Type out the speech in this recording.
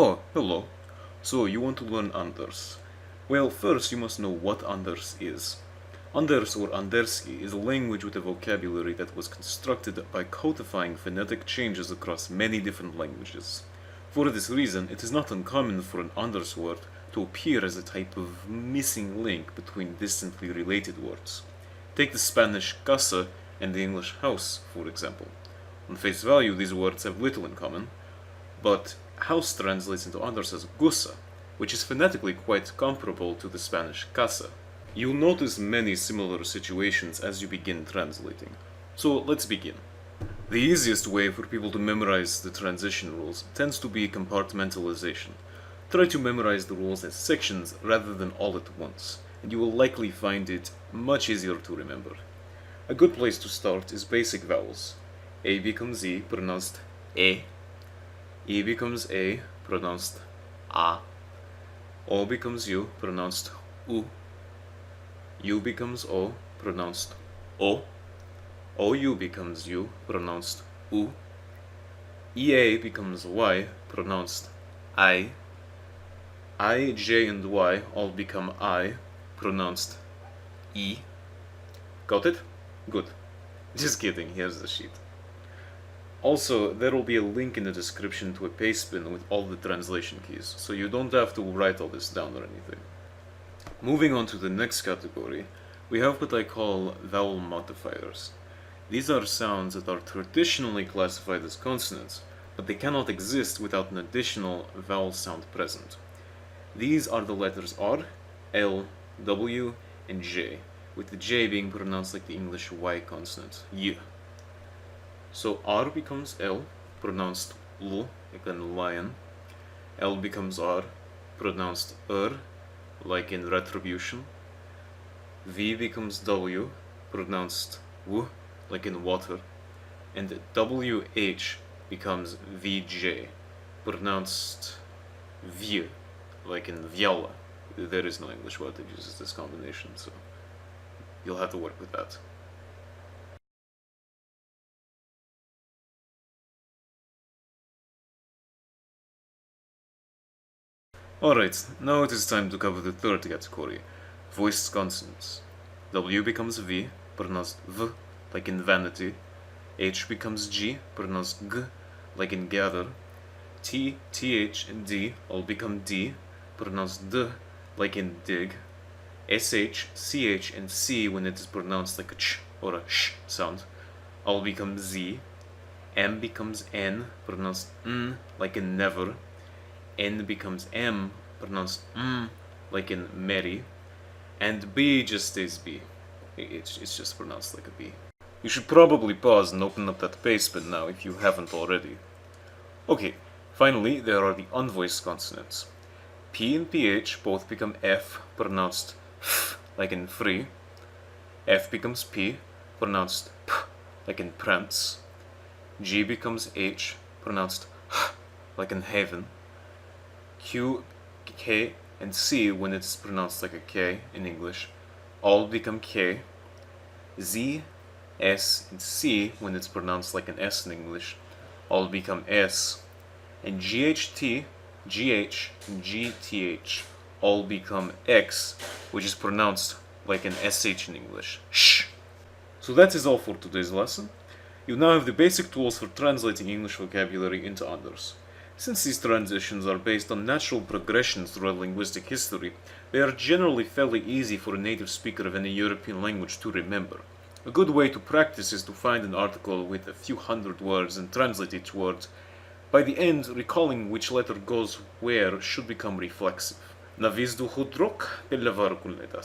Oh, hello. So you want to learn Anders. Well, first you must know what Anders is. Anders or Anderski is a language with a vocabulary that was constructed by codifying phonetic changes across many different languages. For this reason, it is not uncommon for an Anders word to appear as a type of missing link between distantly related words. Take the Spanish casa and the English house, for example. On face value, these words have little in common, but house translates into Anders as gusa, which is phonetically quite comparable to the Spanish casa. You'll notice many similar situations as you begin translating. So let's begin. The easiest way for people to memorize the transition rules tends to be compartmentalization. Try to memorize the rules as sections rather than all at once, and you will likely find it much easier to remember. A good place to start is basic vowels. A becomes E, pronounced E. E becomes A, pronounced A. O becomes U, pronounced U. U becomes O, pronounced O. OU becomes U, pronounced U. EA becomes Y, pronounced I. I, J, and Y all become I, pronounced E. Got it? Good. Just kidding, here's the sheet. Also, there will be a link in the description to a pastebin with all the translation keys, so you don't have to write all this down or anything. Moving on to the next category, we have what I call vowel modifiers. These are sounds that are traditionally classified as consonants, but they cannot exist without an additional vowel sound present. These are the letters R, L, W, and J, with the J being pronounced like the English Y consonant, Y. So R becomes L, pronounced L, like in lion. L becomes R, pronounced like in retribution. V becomes W, pronounced W, like in water. And WH becomes VJ, pronounced V, like in Viola. There is no English word that uses this combination, so you'll have to work with that. Alright, now it is time to cover the third category, voiced consonants. W becomes V, pronounced V, like in vanity. H becomes G, pronounced G, like in gather. T, TH, and D all become D, pronounced D, like in dig. SH, CH, and C when it is pronounced like a ch or a sh sound, all become Z. M becomes N, pronounced N, like in never. N becomes M, pronounced like in Mary, and B just stays B. It's just pronounced like a B. You should probably pause and open up that pastebin now if you haven't already. Okay, finally there are the unvoiced consonants. P and PH both become F, pronounced F, like in free. F becomes P, pronounced P, like in prance. G becomes H, pronounced H, like in haven. Q, K, and C when it's pronounced like a K in English, all become K. Z, S, and C when it's pronounced like an S in English, all become S. And GHT, GH, and GTH all become X, which is pronounced like an SH in English, sh. So that is all for today's lesson. You now have the basic tools for translating English vocabulary into Anders. Since these transitions are based on natural progressions throughout linguistic history, they are generally fairly easy for a native speaker of any European language to remember. A good way to practice is to find an article with a few hundred words and translate each word. By the end, recalling which letter goes where should become reflexive. Na vizduhu drog, pela varku ledas.